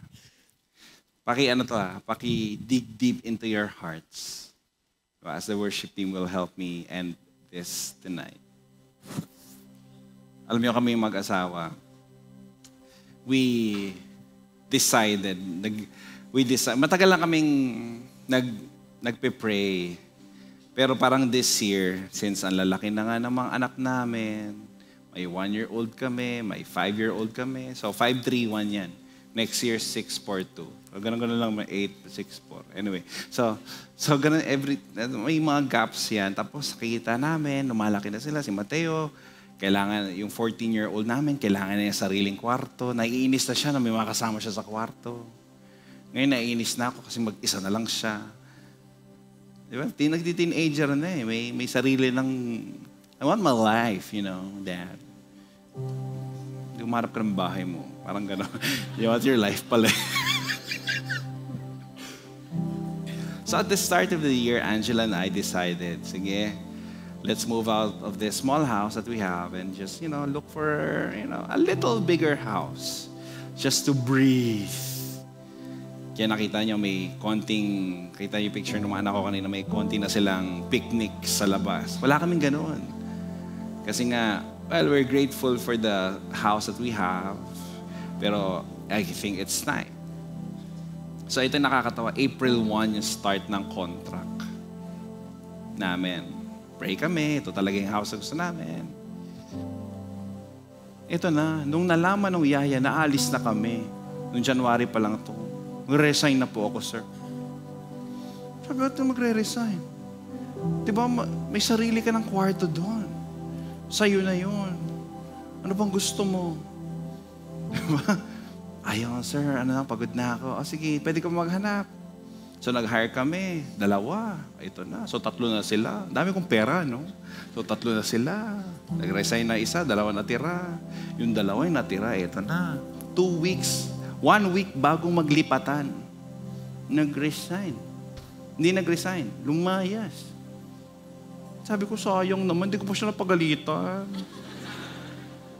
Paki dig deep into your hearts. As the worship team will help me end this tonight. Alam niyo kami mag-asawa, we decided, matagal lang kaming nagpe-pray. Pero parang this year, since ang lalaki na nga ng mga anak namin, may 1-year-old kami, may 5-year-old kami, so 5-3-1 yan. Next year, 6-4-2. Ganun lang, may 8-6-4. Anyway, so ganun may mga gaps yan. Tapos nakikita namin, lumalaki na sila, si Mateo, kailangan, yung 14-year-old namin, kailangan na yung sariling kwarto. Naiinis na siya na may mga kasama siya sa kwarto. Ngayon, naiinis na ako kasi mag-isa na lang siya. Di ba? Nagti-teenager na eh. May sarili ng, I want my life, you know, Dad. Umarap ka ng bahay mo. Parang gano'n. You want your life pala. So at the start of the year, Angela and I decided, sige, let's move out of this small house that we have and just, look for, a little bigger house. Just to breathe. Kaya nakita niyo kita yung picture ng mga anak ko kanina, may konti na silang picnic sa labas. Wala kaming ganoon. Kasi nga, well, we're grateful for the house that we have. Pero I think it's time. So ito nakakatawa. April 1 yung start ng contract namin. Pray kami. Ito talaga yung house na gusto namin. Ito na. Nung nalaman ng yaya, naalis na kami. Nung January pa lang ito. Mag-resign na po ako, sir. Sabi ko, magre-resign. Diba, may sarili ka ng kwarto doon. Sa'yo na yun. Ano bang gusto mo? Diba? Ayaw, sir. Pagod na ako. Sige, pwede ko maghanap. So, nag-hire kami. 2. Ito na. So, 3 na sila. Dami kong pera, no? So, 3 na sila. Nag-resign na 1, 2 natira. Yung 2 yung natira, ito na. 2 weeks. 1 week bago maglipatan. Nag-resign. Hindi nag-resign. Lumayas. Sabi ko, sayang naman. Hindi ko pa siya napagalitan.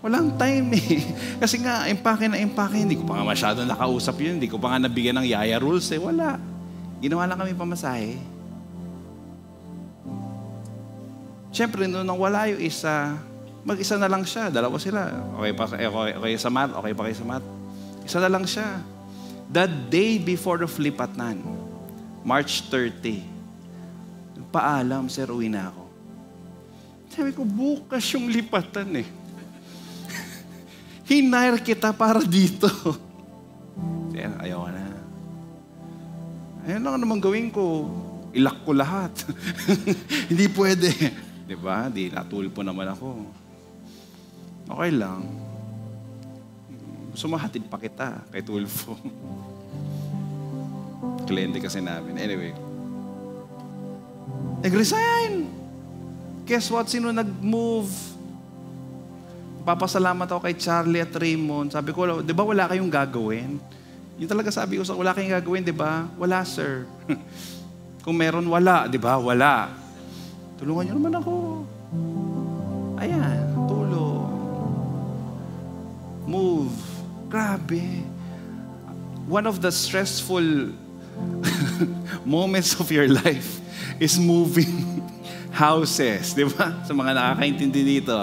Walang time eh. Kasi nga, impake. Hindi ko pa nga masyadong nakausap yun. Hindi ko pa nga nabigyan ng yaya rules eh. Wala. Ginawa lang kami pamasahe. Siyempre, nung wala yung isa, mag-isa na lang siya. 2 sila. Okay sa math? Okay pa kayo sa math? Isa na lang siya. The day before the flipatan, March 30, nagpaalam, sir, uwi na ako. Sabi ko, bukas yung lipatan eh. Hinire kita para dito. Ayaw na. Ayun lang naman gawin ko. Ilak ko lahat. Hindi pwede. Diba? Natulpo naman ako. Okay lang. Gusto mahatid pa kita kay Tulfo. kliyente kasi namin. Anyway. Nag-resign. Guess what? Sino nag-move? Papasalamat ako kay Charlie at Raymond. Sabi ko, di ba wala kayong gagawin? Yung talaga sabi ko, wala kayong gagawin, di ba? Wala, sir. Kung meron, wala. Di ba? Wala. Tulungan niyo naman ako. Ayan, tulong. Move. Grabe. One of the stressful moments of your life is moving houses. Di ba? Sa mga nakakaintindi dito.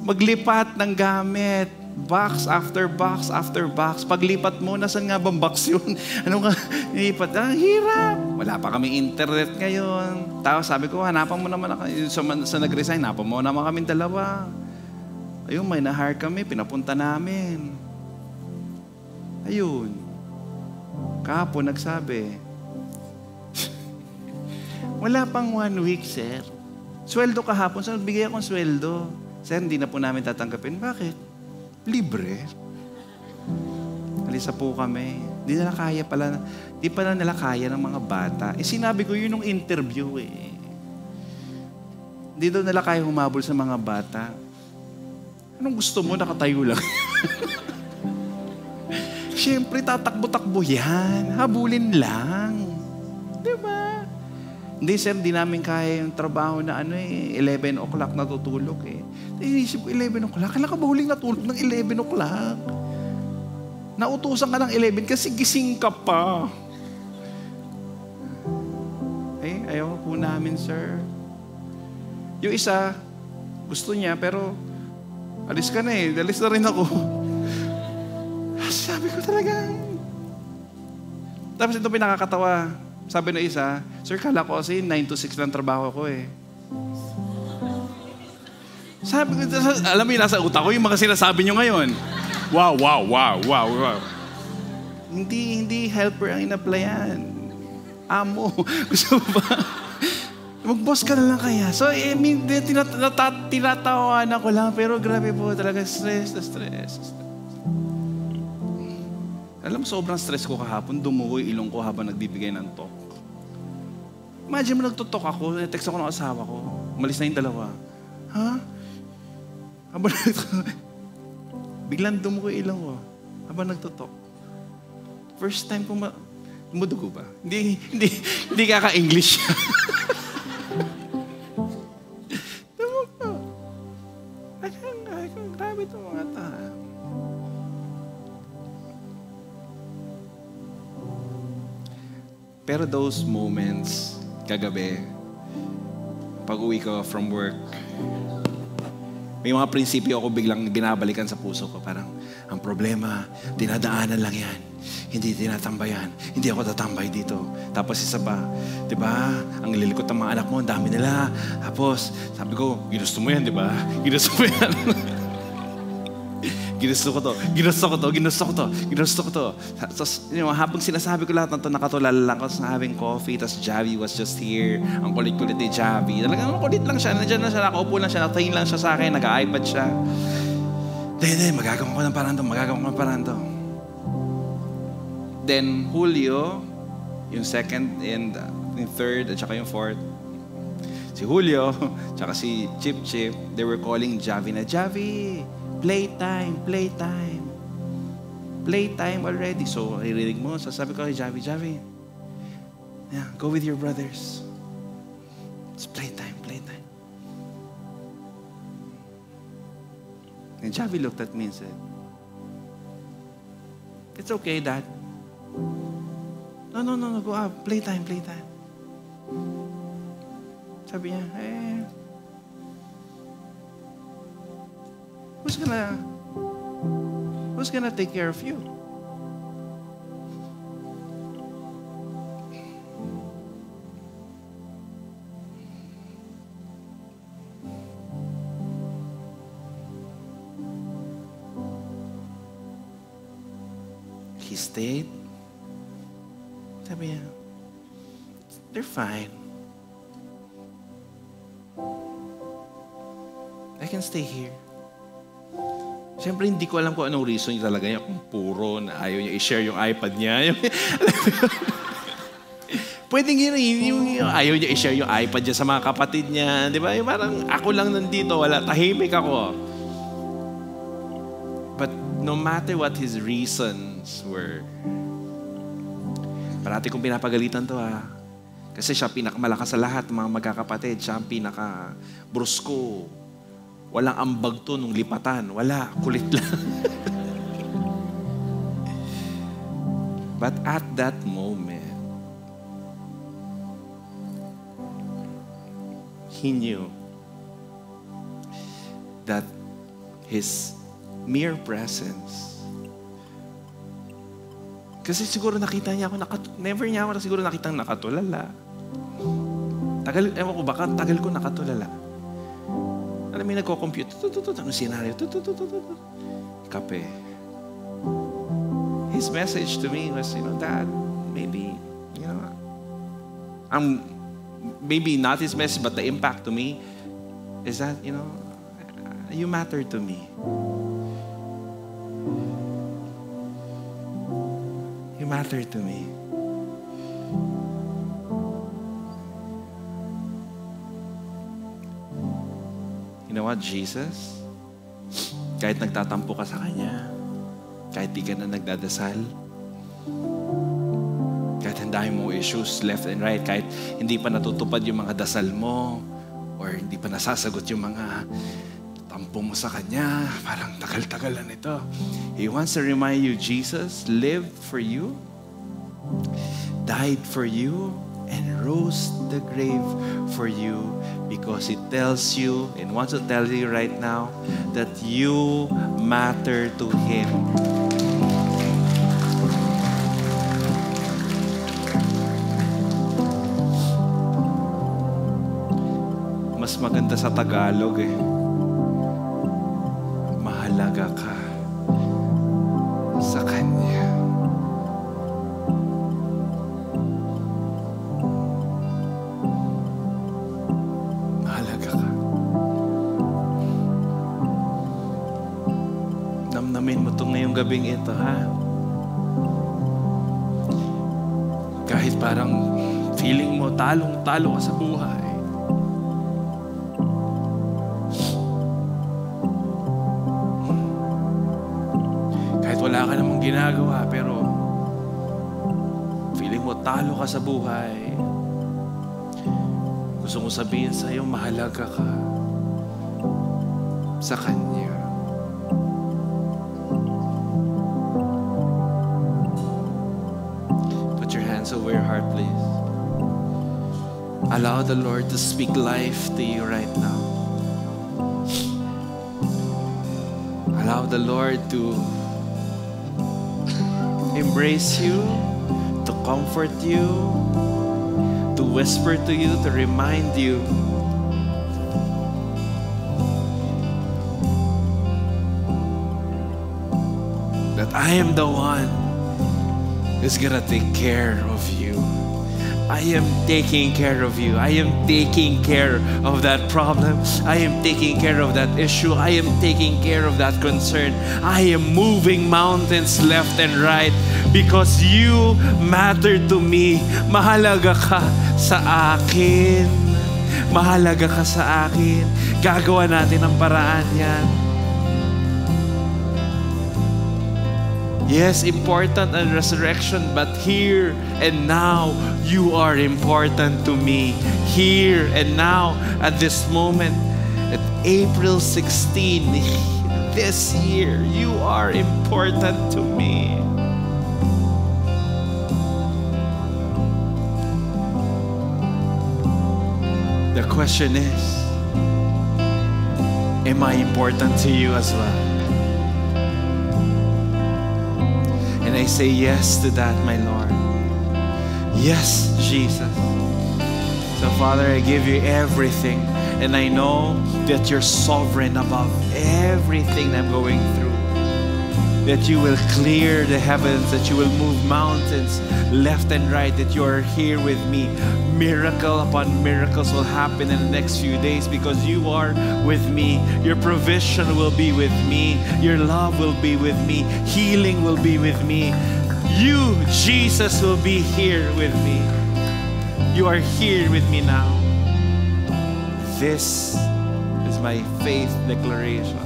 Maglipat ng gamit. Box after box after box. Paglipat mo, nasan nga bang box yun? Ano nga? Lipat. Hirap. Wala pa kami internet ngayon. Tapos sabi ko, hanapan mo naman ako. Sa nag-resign, hanapan mo naman kami dalawa. Ayun, may na-hire kami. Pinapunta namin. Ayun. Kahapon nagsabi, wala pang 1 week, sir. Sweldo kahapon. So, nagbigay akong sweldo. Sir, hindi na po namin tatanggapin. Bakit? Libre. Alisa po kami. Hindi nila kaya pala. Hindi pala nila kaya ng mga bata. Sinabi ko yun nung interview eh. Hindi daw nila kaya humabol sa mga bata. Anong gusto mo? Nakatayo lang. Siyempre, tatakbo-takbo yan. Habulin lang. Diba? Hindi, sir, hindi namin kaya yung trabaho na 11 o'clock natutulog eh. Inisip ko, 11 o'clock. Kailan ka ba huling natulog ng 11 o'clock? Nautusan ka ng 11 kasi gising ka pa. Ayaw po namin, sir. Yung isa, gusto niya, pero alis ka na eh. Alis na rin ako. Sabi ko talaga. Tapos ito pinakakatawa. Sabi ng isa, sir, kala ko kasi 9 to 6 lang trabaho ko eh. Sabi ko, alam mo yung nasa utak ko, yung mga sinasabi nyo ngayon. Wow. Hindi helper ang in-applyan. Amo. Gusto mo ba? Mag-boss ka na lang kaya. So, tinatawanan ako lang, pero grabe po talaga, stress. Alam mo, sobrang stress ko kahapon, dumugo yung ilong ko habang nagbibigay ng talk. Imagine mo, nagtutok ako, text ako ng asawa ko, umalis na yung dalawa. Ha? Habang nagtutok, biglang dumugo yung ilong ko habang nagtutok. First time ko Mudugo ba? Hindi kaka-English. Dumugo. Ay, grabe ito mga tao. Pero those moments, kagabi, pag-uwi ko from work, may mga prinsipyo ako biglang binabalikan sa puso ko. Parang, ang problema, dinadaanan lang yan. Hindi tinatambayan. Hindi ako tatambay dito. Tapos isa pa, di ba? Ang lilikot ng mga anak mo, ang dami nila. Tapos, sabi ko, ginusto mo yan, di ba? Ginusto mo yan. Ginusto ko to. Tapos, habang sinasabi ko lahat ng to, nakatulala lang ako sa having coffee. Tapos Javi was just here. Ang kulit-kulit ni Javi. Talagang kulit lang siya. Nandiyan lang siya, nakaupo lang siya. Nakatingin lang siya sa akin. Nag-iPad siya. Hindi, magagawa ko ng parang to. Then, Julio, yung second and yung third, at saka yung fourth. Si Julio, tsaka si Chip, they were calling Javi na, Javi, playtime already. So, narinig mo, sasabi ko kay Javi, yeah, go with your brothers. It's playtime. And Javi looked at me and said, it's okay, Dad. No, go up. Playtime. Sabi niya, who's gonna take care of you? He stayed. Sabi niya, they're fine. I can stay here. Siyempre, hindi ko alam kung anong reason niya talaga niya. Kung puro na ayaw niya i-share yung iPad niya. Pwedeng ayaw niya i-share yung iPad niya sa mga kapatid niya. Di ba? Yung parang ako lang nandito, wala, tahimik ako. But no matter what his reasons were, parati kong pinapagalitan to Kasi siya pinakamalakas sa lahat, mga magkakapatid. Siya ang pinaka-brusko. Walang ambag to nung lipatan. Wala, kulit lang. But at that moment, he knew that his mere presence, kasi siguro nakita niya ako, never niya ako siguro nakitang nakatulala. Ewan ko baka tagal ko nakatulala. Alam mo, nagko-compute. Anong senaryo? Kape. His message to me was, Dad, maybe, maybe not his message, but the impact to me is that, you matter to me. You matter to me. You know what, Jesus? Kahit nagtatampo ka sa Kanya, kahit di ka na nagdadasal, kahit ang dami mong issues left and right, kahit hindi pa natutupad yung mga dasal mo, or hindi pa nasasagot yung mga tampo mo sa Kanya, parang tagal-tagal na ito. He wants to remind you, Jesus lived for you, died for you, and rose the grave for you, because He tells you and wants to tell you right now that you matter to Him. Mas maganda sa Tagalog mahalaga ka sa Kanya. Mahalaga ka. Namnamin mo itong ngayong gabing ito, Kahit parang feeling mo talong-talo ka sa buhay. Wala ka namang ginagawa, pero feeling mo talo ka sa buhay. Gusto kong sabihin sa iyo, mahalaga ka sa Kanya. Put your hands over your heart, please. Allow the Lord to speak life to you right now. Allow the Lord to embrace you, to comfort you, to whisper to you, to remind you that I am the one who's gonna take care of you. I am taking care of you. I am taking care of that problem. I am taking care of that issue. I am taking care of that concern. I am moving mountains left and right because you matter to me. Mahalaga ka sa akin. Mahalaga ka sa akin. Gagawa natin ang paraan yan. Yes, important and resurrection, but here and now, you are important to me. Here and now, at this moment, at April 16, this year, you are important to me. The question is, am I important to you as well? And I say yes to that, my Lord. Yes, Jesus. So, Father, I give you everything. And I know that you're sovereign above everything I'm going through. That you will clear the heavens, that you will move mountains left and right, that you are here with me. Miracle upon miracles will happen in the next few days because you are with me. Your provision will be with me. Your love will be with me. Healing will be with me. You, Jesus, will be here with me. You are here with me now. This is my faith declaration.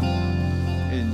In